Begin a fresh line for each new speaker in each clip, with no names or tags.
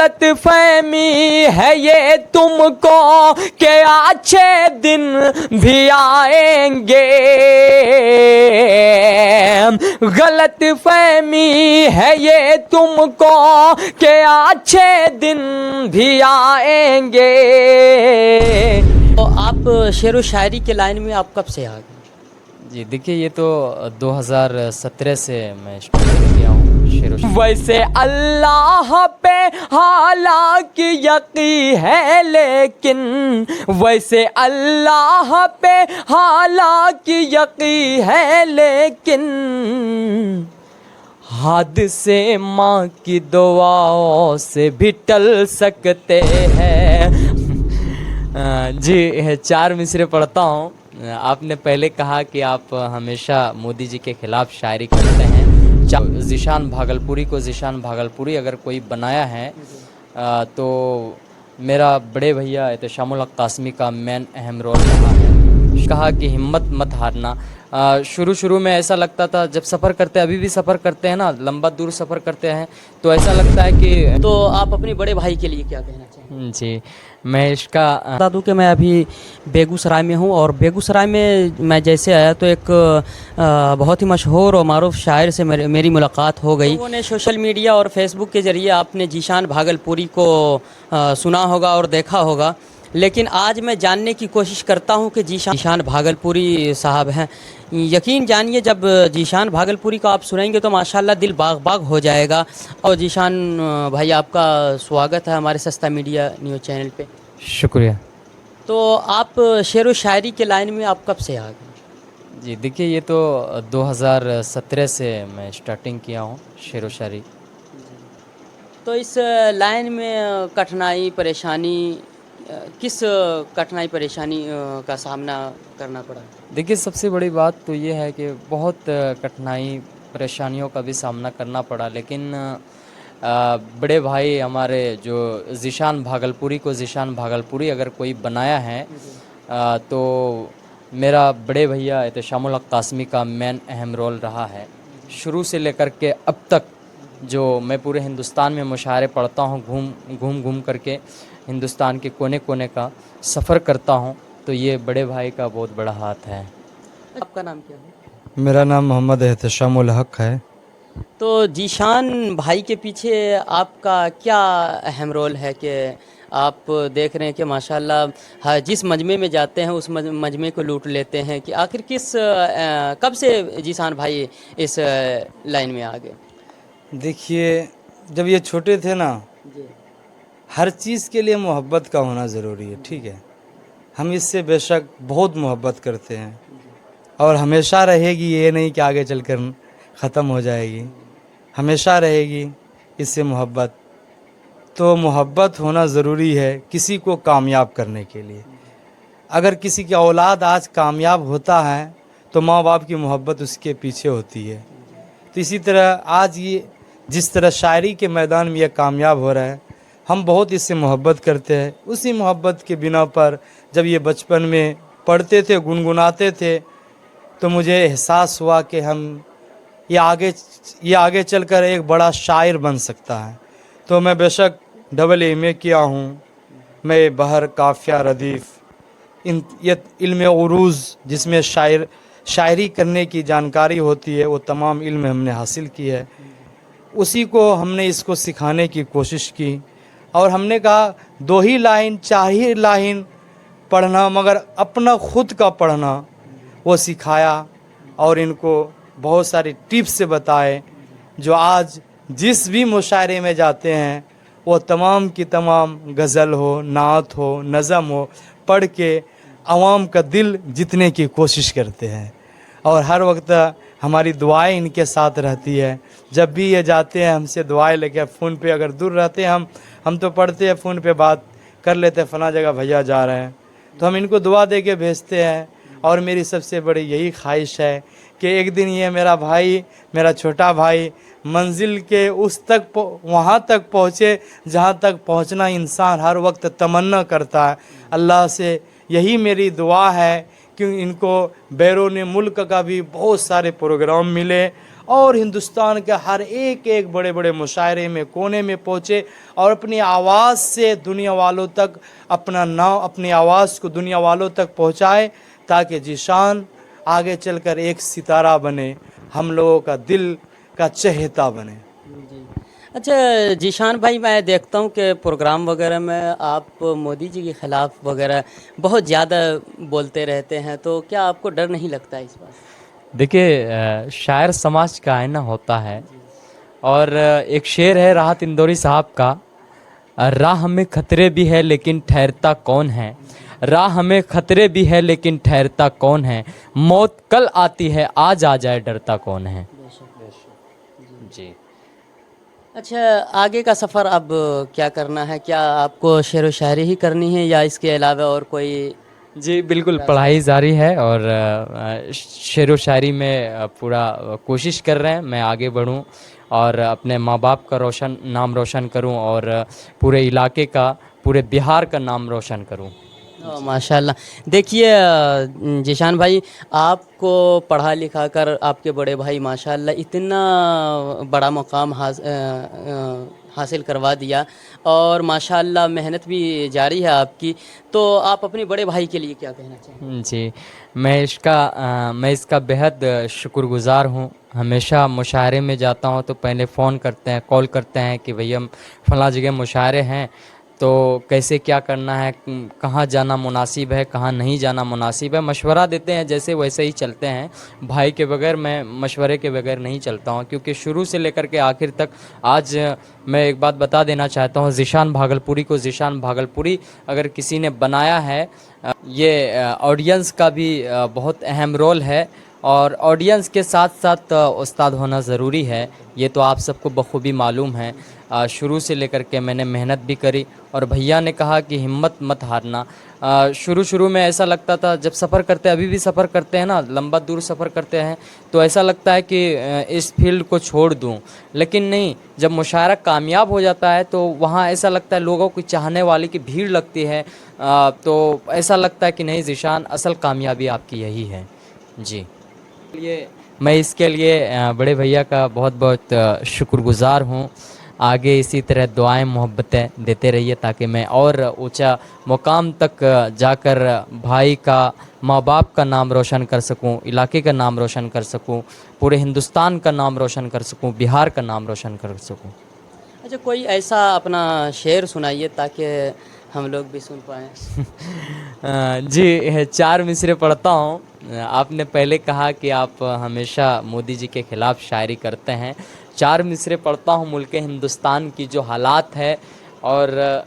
गलत फहमी है ये तुमको कि अच्छे दिन भी आएंगे। गलत फहमी है ये तुमको कि अच्छे दिन भी आएंगे।
तो आप शेर व शायरी के लाइन में आप कब से आ गए?
जी देखिए, ये तो 2017 से मैं स्टार्ट किया हूँ शेर व शायरी।
वैसे अल्लाह पे हालांकि यकी है लेकिन, वैसे अल्लाह पे हालांकि यकी है लेकिन, हादसे माँ की दुआओं से भी टल सकते हैं। जी 4 मिसरे पढ़ता हूँ। आपने पहले कहा कि आप हमेशा मोदी जी के खिलाफ शायरी करते हैं। ज़ीशान भागलपुरी को ज़ीशान भागलपुरी अगर कोई बनाया है तो मेरा बड़े भैया एहतशामुल हक कासमी का मेन अहम रोल रहा है। कहा कि हिम्मत मत हारना। शुरू में ऐसा लगता था, जब सफ़र करते हैं, अभी भी सफ़र करते हैं ना, लंबा दूर सफ़र करते हैं, तो ऐसा लगता है कि
तो आप अपने बड़े भाई के लिए क्या कहना चाहेंगे?
जी मैं इसका
बता दूं कि मैं अभी बेगूसराय में हूं, और बेगूसराय में मैं जैसे आया तो एक बहुत ही मशहूर और मारूफ शायर से मेरी मुलाकात हो गई। लोगों ने सोशल मीडिया और फेसबुक के ज़रिए आपने ज़ीशान भागलपुरी को सुना होगा और देखा होगा, लेकिन आज मैं जानने की कोशिश करता हूं कि ज़ीशान भागलपुरी साहब हैं। यकीन जानिए, जब ज़ीशान भागलपुरी को आप सुनेंगे तो माशाल्लाह दिल बाग बाग हो जाएगा। और ज़ीशान भाई, आपका स्वागत है हमारे सस्ता मीडिया न्यूज़ चैनल पे।
शुक्रिया।
तो आप शेर व शायरी के लाइन में आप कब से आ गए?
जी देखिए, ये तो 2017 से मैं स्टार्टिंग किया हूँ शेर व शायरी।
तो इस लाइन में कठिनाई परेशानी, किस कठिनाई परेशानी का सामना करना पड़ा?
देखिए, सबसे बड़ी बात तो ये है कि बहुत कठिनाई परेशानियों का भी सामना करना पड़ा, लेकिन बड़े भाई हमारे जो ज़ीशान भागलपुरी को ज़ीशान भागलपुरी अगर कोई बनाया है तो मेरा बड़े भैया एहतशामुल हक कासमी का मेन अहम रोल रहा है। शुरू से लेकर के अब तक जो मैं पूरे हिंदुस्तान में मुशायरे पढ़ता हूँ, घूम करके हिंदुस्तान के कोने कोने का सफ़र करता हूँ, तो ये बड़े भाई का बहुत बड़ा हाथ है।
आपका नाम क्या है?
मेरा नाम मोहम्मद एहतशामुल हक है।
तो ज़ीशान भाई के पीछे आपका क्या अहम रोल है कि आप देख रहे हैं कि माशाल्लाह जिस मजमे में जाते हैं उस मजमे को लूट लेते हैं, कि आखिर कब से ज़ीशान भाई इस लाइन में आ गए?
देखिए, जब ये छोटे थे ना,
जी
हर चीज़ के लिए मोहब्बत का होना ज़रूरी है, ठीक है। हम इससे बेशक बहुत मोहब्बत करते हैं और हमेशा रहेगी, ये नहीं कि आगे चलकर ख़त्म हो जाएगी, हमेशा रहेगी इससे मोहब्बत। तो मोहब्बत होना ज़रूरी है किसी को कामयाब करने के लिए। अगर किसी की औलाद आज कामयाब होता है तो माँ बाप की मोहब्बत उसके पीछे होती है। तो इसी तरह आज ये जिस तरह शायरी के मैदान में ये कामयाब हो रहा है, हम बहुत इससे मोहब्बत करते हैं। उसी मोहब्बत के बिना पर जब ये बचपन में पढ़ते थे, गुनगुनाते थे, तो मुझे एहसास हुआ कि हम ये आगे चलकर एक बड़ा शायर बन सकता है। तो मैं बेशक AA किया हूँ, मैं बहर काफ़िया रदीफ़ ये इल्म उरूज़ जिसमें शायरी करने की जानकारी होती है, वो तमाम इल्म हमने हासिल की है। उसी को हमने इसको सिखाने की कोशिश की और हमने कहा 2 ही लाइन 4 ही लाइन पढ़ना, मगर अपना खुद का पढ़ना वो सिखाया और इनको बहुत सारी टिप्स से बताए, जो आज जिस भी मुशायरे में जाते हैं वो तमाम की तमाम गज़ल हो, नात हो, नज़म हो, पढ़ के आवाम का दिल जीतने की कोशिश करते हैं। और हर वक्त हमारी दुआएं इनके साथ रहती है। जब भी ये जाते हैं हमसे दुआएं लेके, फ़ोन पे अगर दूर रहते हैं हम तो पढ़ते हैं, फ़ोन पे बात कर लेते हैं, फ़लाँ जगह भैया जा रहे हैं, तो हम इनको दुआ दे के भेजते हैं। और मेरी सबसे बड़ी यही ख्वाहिश है कि एक दिन ये मेरा भाई, मेरा छोटा भाई मंजिल के वहाँ तक पहुँचे जहाँ तक पहुँचना इंसान हर वक्त तमन्ना करता है। अल्लाह से यही मेरी दुआ है कि इनको बैरून मुल्क का भी बहुत सारे प्रोग्राम मिले और हिंदुस्तान के हर एक एक बड़े बड़े मुशायरे में कोने में पहुँचे और अपनी आवाज़ से दुनिया वालों तक अपना नाम, अपनी आवाज़ को दुनिया वालों तक पहुँचाए, ताकि जीशान आगे चलकर एक सितारा बने, हम लोगों का दिल का चहेता बने।
जी। अच्छा जीशान भाई, मैं देखता हूँ कि प्रोग्राम वगैरह में आप मोदी जी के ख़िलाफ़ वगैरह बहुत ज़्यादा बोलते रहते हैं, तो क्या आपको डर नहीं लगता इस बात?
देखिए, शायर समाज का आईना होता है। और एक शेर है राहत इंदौरी साहब का, राह में खतरे भी है लेकिन ठहरता कौन है, राह में खतरे भी है लेकिन ठहरता कौन है, मौत कल आती है आज आ जाए डरता कौन है। जी।
अच्छा, आगे का सफ़र अब क्या करना है? क्या आपको शेर व शायरी ही करनी है या इसके अलावा और कोई?
जी बिल्कुल, पढ़ाई जारी है और शेर व शायरी में पूरा कोशिश कर रहे हैं मैं आगे बढ़ूं और अपने माँ बाप का नाम रोशन करूं और पूरे इलाके का, पूरे बिहार का नाम रोशन करूं।
माशाल्लाह। देखिए जीशान भाई, आपको पढ़ा लिखा कर आपके बड़े भाई माशाल्लाह इतना बड़ा मुकाम हासिल करवा दिया और माशाल्लाह मेहनत भी जारी है आपकी, तो आप अपने बड़े भाई के लिए क्या कहना चाहेंगे?
जी, मैं इसका बेहद शुक्रगुज़ार हूँ। हमेशा मुशायरे में जाता हूँ तो पहले फ़ोन करते हैं, कॉल करते हैं कि भैया फलां जगह मुशायरे हैं, तो कैसे क्या करना है, कहाँ जाना मुनासिब है, कहाँ नहीं जाना मुनासिब है, मशवरा देते हैं, जैसे वैसे ही चलते हैं। भाई के बगैर, मैं मशवरे के बगैर नहीं चलता हूँ, क्योंकि शुरू से लेकर के आखिर तक आज मैं एक बात बता देना चाहता हूँ, ज़ीशान भागलपुरी को ज़ीशान भागलपुरी अगर किसी ने बनाया है, ये ऑडियंस का भी बहुत अहम रोल है और ऑडियंस के साथ साथ उस्ताद होना ज़रूरी है, ये तो आप सबको बखूबी मालूम है। शुरू से लेकर के मैंने मेहनत भी करी और भैया ने कहा कि हिम्मत मत हारना। शुरू में ऐसा लगता था, जब सफ़र करते, अभी भी सफ़र करते हैं ना, लंबा दूर सफ़र करते हैं तो ऐसा लगता है कि इस फील्ड को छोड़ दूं, लेकिन नहीं, जब मुशायरा कामयाब हो जाता है तो वहाँ ऐसा लगता है, लोगों की चाहने वाली की भीड़ लगती है, तो ऐसा लगता है कि नहीं ज़ीशान, असल कामयाबी आपकी यही है। जी, मैं इसके लिए बड़े भैया का बहुत बहुत शुक्रगुज़ार हूँ। आगे इसी तरह दुआएं मोहब्बतें देते रहिए ताकि मैं और ऊंचा मुकाम तक जाकर भाई का, माँ बाप का नाम रोशन कर सकूं, इलाके का नाम रोशन कर सकूं, पूरे हिंदुस्तान का नाम रोशन कर सकूं, बिहार का नाम रोशन कर सकूं।
अच्छा, कोई ऐसा अपना शेर सुनाइए ताकि हम लोग भी सुन पाएँ।
जी, 4 मिसरे पढ़ता हूँ। आपने पहले कहा कि आप हमेशा मोदी जी के ख़िलाफ़ शायरी करते हैं। 4 मिसरे पढ़ता हूँ मुल्क हिंदुस्तान की जो हालात है, और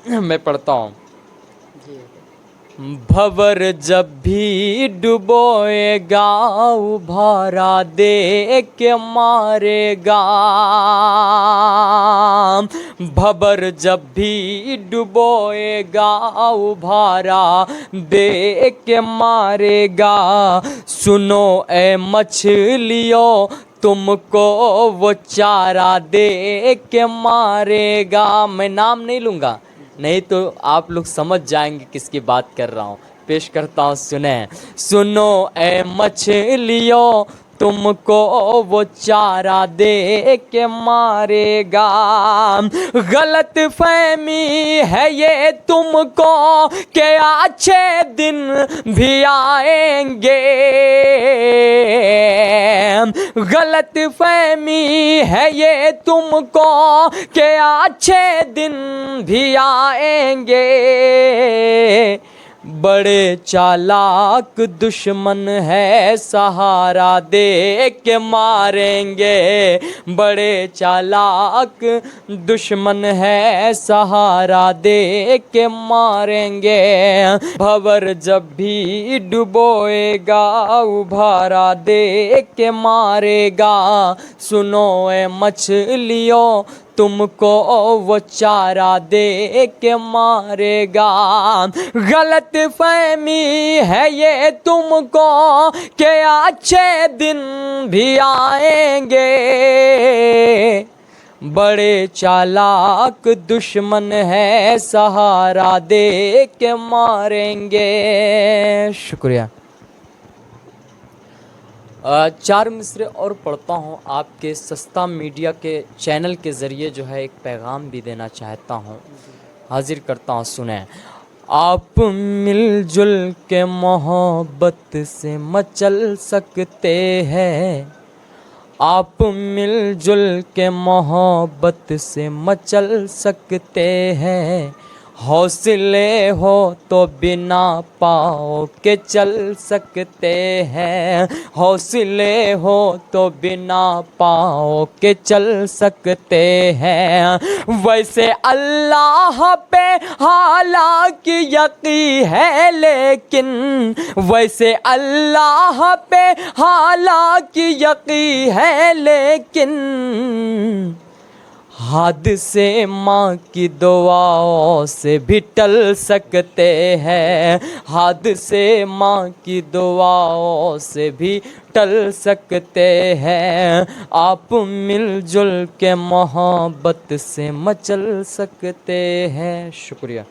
मैं पढ़ता हूँ। भंवर जब भी डुबोएगा उभारा दे के मारेगा, भंवर जब भी डुबोएगा उभारा दे के मारेगा, सुनो ए मछलियों तुमको वो चारा दे के मारेगा। मैं नाम नहीं लूँगा, नहीं तो आप लोग समझ जाएंगे किसकी बात कर रहा हूँ। पेश करता हूँ, सुनो ए मछलियों तुमको वो चारा दे के मारेगा, गलत फहमी है ये तुमको के अच्छे दिन भी आएंगे, गलत फहमी है ये तुमको के अच्छे दिन भी आएंगे, बड़े चालाक दुश्मन है सहारा दे के मारेंगे, बड़े चालाक दुश्मन है सहारा दे के मारेंगे, भंवर जब भी डुबोएगा उभारा दे के मारेगा, सुनो ए मछलियों तुमको वो चारा दे के मारेगा, गलत फहमी है ये तुमको के अच्छे दिन भी आएंगे, बड़े चालाक दुश्मन है सहारा दे के मारेंगे। शुक्रिया।
चार मिसरे और पढ़ता हूँ, आपके सस्ता मीडिया के चैनल के ज़रिए जो है एक पैगाम भी देना चाहता हूँ, हाजिर करता हूँ, सुने। आप मिलजुल के मोहब्बत से मचल सकते हैं, आप मिलजुल के मोहब्बत से मचल सकते हैं, हौसले हो तो बिना पाँव के चल सकते हैं, हौसले हो तो बिना पाँव के चल सकते हैं। वैसे अल्लाह पे हालांकि यकीन है, लेकिन वैसे अल्लाह पे हालांकि यकीन है, लेकिन हादसे माँ की दुआओं से भी टल सकते हैं, हादसे माँ की दुआओं से भी टल सकते हैं, आप मिलजुल के मोहब्बत से मचल सकते हैं। शुक्रिया।